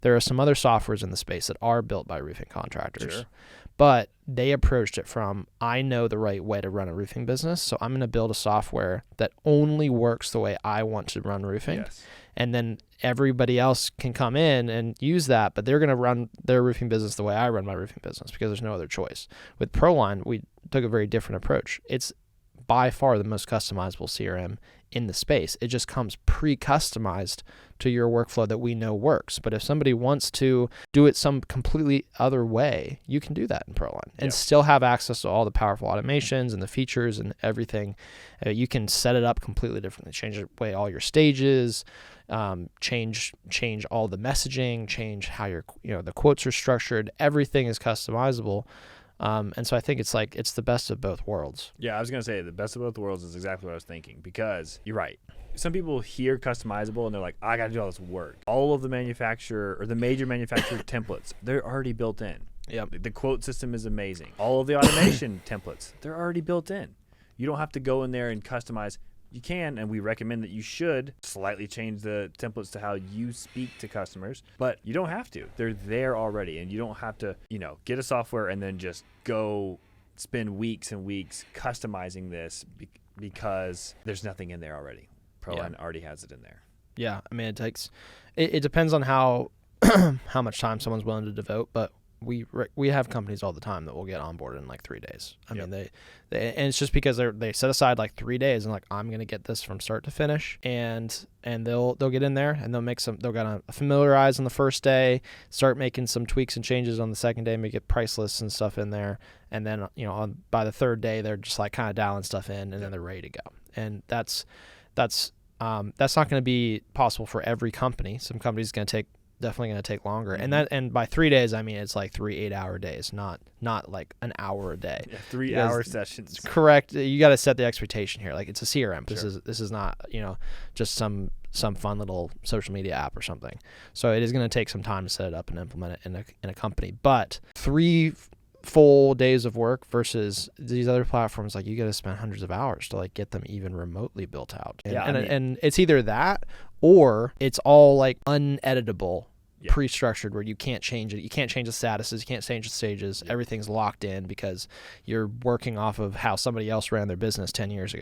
There are some other softwares in the space that are built by roofing contractors. Sure. But they approached it from, I know the right way to run a roofing business, so I'm going to build a software that only works the way I want to run roofing. Yes. And then everybody else can come in and use that, but they're going to run their roofing business the way I run my roofing business because there's no other choice. With Proline, we took a very different approach. It's by far the most customizable CRM in the space. It just comes pre-customized to your workflow that we know works. But if somebody wants to do it some completely other way, you can do that in Proline and still have access to all the powerful automations and the features and everything. You can set it up completely differently, change the way all your stages, change all the messaging, change how the quotes are structured. Everything is customizable. And so I think it's the best of both worlds. Yeah, I was going to say the best of both worlds is exactly what I was thinking, because you're right. Some people hear customizable and they're like, I got to do all this work. All of the manufacturer or the major manufacturer templates, they're already built in. Yep. The quote system is amazing. All of the automation templates, they're already built in. You don't have to go in there and customize. You can, and we recommend that you should slightly change the templates to how you speak to customers, but you don't have to. They're there already, and you don't have to, get a software and then just go spend weeks and weeks customizing this because there's nothing in there already. Proline already has it in there. Yeah, I mean, it depends on how how much time someone's willing to devote, but we have companies all the time that will get onboarded in like 3 days. I mean, they and it's just because they set aside like 3 days and like, I'm going to get this from start to finish, and they'll get in there and they'll gotta familiarize on the first day, start making some tweaks and changes on the second day, make it price lists and stuff in there, and then by the third day they're just like kind of dialing stuff in, and then they're ready to go. And that's not going to be possible for every company. Some companies definitely going to take longer. And by 3 days, I mean, it's like 3 8-hour days, not like an hour a day. Yeah, 3-hour sessions. Correct. You got to set the expectation here. Like, it's a CRM. Sure. This is not, just some fun little social media app or something. So it is going to take some time to set it up and implement it in a company. But 3 full days of work versus these other platforms, like, you got to spend hundreds of hours to like get them even remotely built out. And it's either that or it's all like uneditable, pre-structured, where you can't change it. You can't change the statuses. You can't change the stages. Everything's locked in because you're working off of how somebody else ran their business 10 years ago.